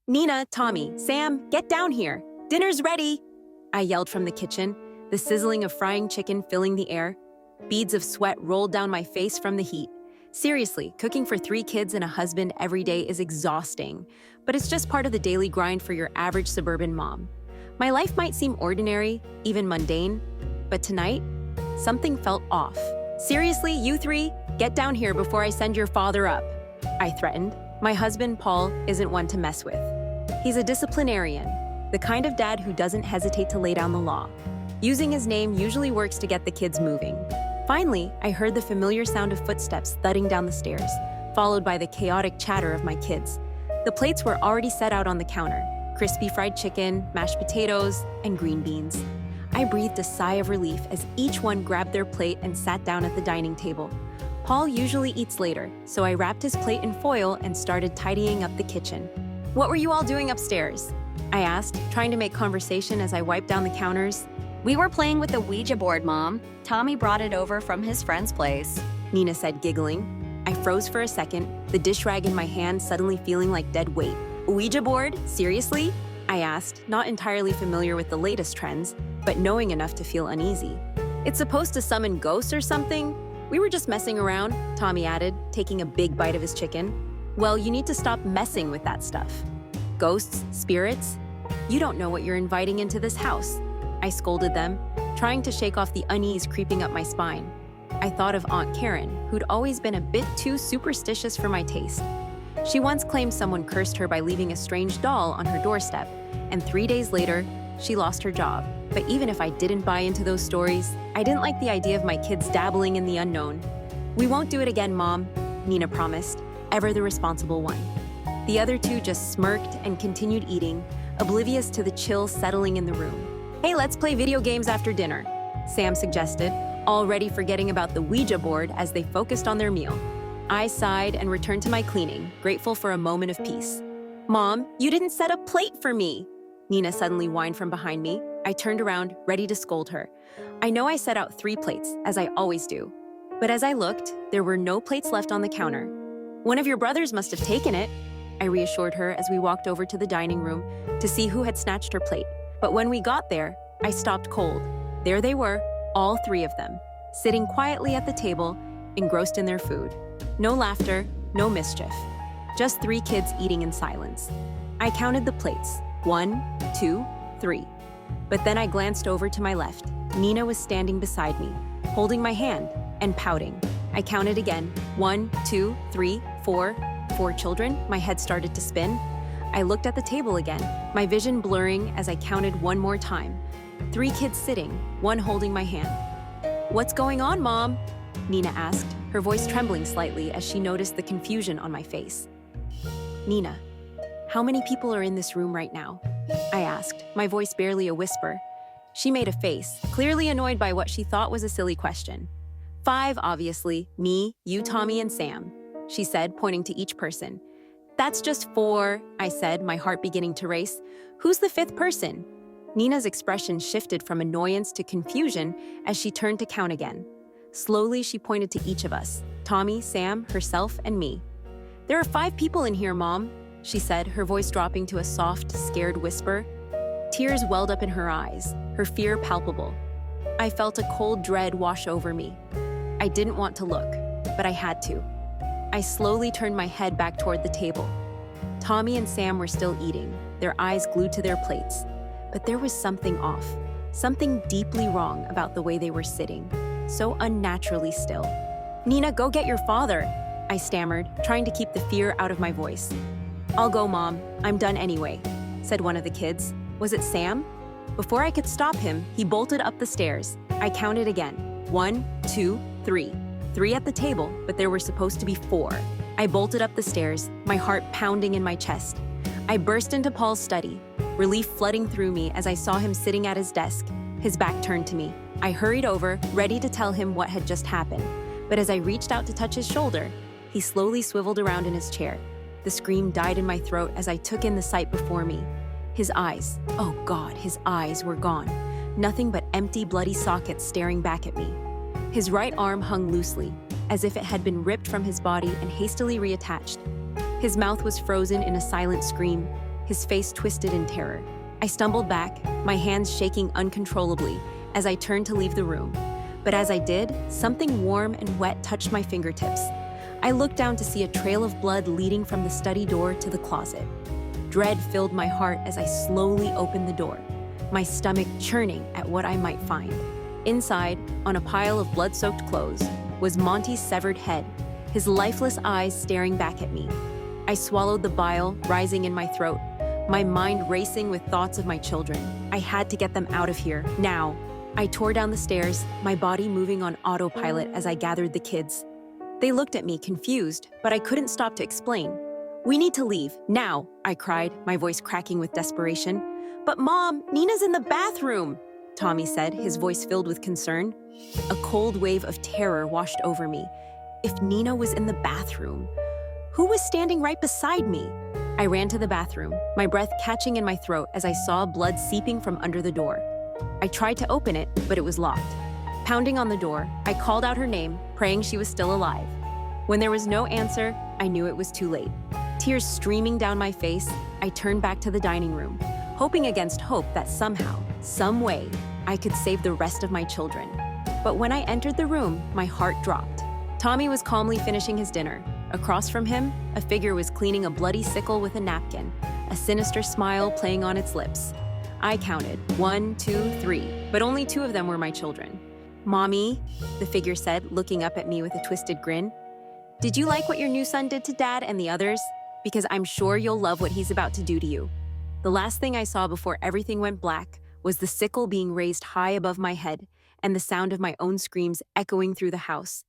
Nina, Tommy, Sam, get down here. Dinner's ready. I yelled from the kitchen, the sizzling of frying chicken filling the air. Beads of sweat rolled down my face from the heat. Seriously, cooking for 3 kids and a husband every day is exhausting, but it's just part of the daily grind for your average suburban mom. My life might seem ordinary, even mundane, but tonight, something felt off. Seriously, you 3, get down here before I send your father up, I threatened. My husband, Paul, isn't one to mess with. He's a disciplinarian, the kind of dad who doesn't hesitate to lay down the law. Using his name usually works to get the kids moving. Finally, I heard the familiar sound of footsteps thudding down the stairs, followed by the chaotic chatter of my kids. The plates were already set out on the counter: crispy fried chicken, mashed potatoes, and green beans. I breathed a sigh of relief as each one grabbed their plate and sat down at the dining table. Paul usually eats later, so I wrapped his plate in foil and started tidying up the kitchen. "What were you all doing upstairs?" I asked, trying to make conversation as I wiped down the counters. "We were playing with the Ouija board, Mom. Tommy brought it over from his friend's place," Nina said, giggling. I froze for a second, the dish rag in my hand suddenly feeling like dead weight. "Ouija board? Seriously?" I asked, not entirely familiar with the latest trends, but knowing enough to feel uneasy. "It's supposed to summon ghosts or something? We were just messing around," Tommy added, taking a big bite of his chicken. "Well, you need to stop messing with that stuff. Ghosts? Spirits? You don't know what you're inviting into this house," I scolded them, trying to shake off the unease creeping up my spine. I thought of Aunt Karen, who'd always been a bit too superstitious for my taste. She once claimed someone cursed her by leaving a strange doll on her doorstep, and 3 days later, she lost her job. But even if I didn't buy into those stories, I didn't like the idea of my kids dabbling in the unknown. "We won't do it again, Mom," Nina promised, ever the responsible one. The other 2 just smirked and continued eating, oblivious to the chill settling in the room. "Hey, let's play video games after dinner," Sam suggested, already forgetting about the Ouija board as they focused on their meal. I sighed and returned to my cleaning, grateful for a moment of peace. "Mom, you didn't set a plate for me," Nina suddenly whined from behind me. I turned around, ready to scold her. I know I set out 3 plates, as I always do. But as I looked, there were no plates left on the counter. "One of your brothers must have taken it," I reassured her as we walked over to the dining room to see who had snatched her plate. But when we got there, I stopped cold. There they were, all 3 of them, sitting quietly at the table, engrossed in their food. No laughter, no mischief. Just 3 kids eating in silence. I counted the plates. 1, 2, 3. But then I glanced over to my left. Nina was standing beside me, holding my hand and pouting. I counted again. 1, 2, 3, 4. 4 children. My head started to spin. I looked at the table again, my vision blurring as I counted one more time. 3 kids sitting, one holding my hand. "What's going on, Mom?" Nina asked, her voice trembling slightly as she noticed the confusion on my face. "Nina, how many people are in this room right now?" I asked, my voice barely a whisper. She made a face, clearly annoyed by what she thought was a silly question. 5, obviously. Me, you, Tommy, and Sam," she said, pointing to each person. "That's just 4, I said, my heart beginning to race. "Who's the 5th person?" Nina's expression shifted from annoyance to confusion as she turned to count again. Slowly, she pointed to each of us: Tommy, Sam, herself, and me. "There are 5 people in here, Mom," she said, her voice dropping to a soft, scared whisper. Tears welled up in her eyes, her fear palpable. I felt a cold dread wash over me. I didn't want to look, but I had to. I slowly turned my head back toward the table. Tommy and Sam were still eating, their eyes glued to their plates. But there was something off, something deeply wrong about the way they were sitting, so unnaturally still. "Nina, go get your father," I stammered, trying to keep the fear out of my voice. "I'll go, Mom. I'm done anyway," said one of the kids. Was it Sam? Before I could stop him, he bolted up the stairs. I counted again. 1, 2, 3. 3 at the table, but there were supposed to be 4. I bolted up the stairs, my heart pounding in my chest. I burst into Paul's study, relief flooding through me as I saw him sitting at his desk, his back turned to me. I hurried over, ready to tell him what had just happened. But as I reached out to touch his shoulder, he slowly swiveled around in his chair. The scream died in my throat as I took in the sight before me. His eyes, oh God, his eyes were gone. Nothing but empty, bloody sockets staring back at me. His right arm hung loosely, as if it had been ripped from his body and hastily reattached. His mouth was frozen in a silent scream, his face twisted in terror. I stumbled back, my hands shaking uncontrollably as I turned to leave the room. But as I did, something warm and wet touched my fingertips. I looked down to see a trail of blood leading from the study door to the closet. Dread filled my heart as I slowly opened the door, my stomach churning at what I might find. Inside, on a pile of blood-soaked clothes, was Monty's severed head, his lifeless eyes staring back at me. I swallowed the bile rising in my throat, my mind racing with thoughts of my children. I had to get them out of here, now. I tore down the stairs, my body moving on autopilot as I gathered the kids. They looked at me, confused, but I couldn't stop to explain. "We need to leave, now," I cried, my voice cracking with desperation. "But Mom, Nina's in the bathroom," Tommy said, his voice filled with concern. A cold wave of terror washed over me. If Nina was in the bathroom, who was standing right beside me? I ran to the bathroom, my breath catching in my throat as I saw blood seeping from under the door. I tried to open it, but it was locked. Pounding on the door, I called out her name, praying she was still alive. When there was no answer, I knew it was too late. Tears streaming down my face, I turned back to the dining room, hoping against hope that somehow, some way, I could save the rest of my children. But when I entered the room, my heart dropped. Tommy was calmly finishing his dinner. Across from him, a figure was cleaning a bloody sickle with a napkin, a sinister smile playing on its lips. I counted 1, 2, 3, but only 2 of them were my children. "Mommy," the figure said, looking up at me with a twisted grin. "Did you like what your new son did to Dad and the others? Because I'm sure you'll love what he's about to do to you." The last thing I saw before everything went black was the sickle being raised high above my head and the sound of my own screams echoing through the house.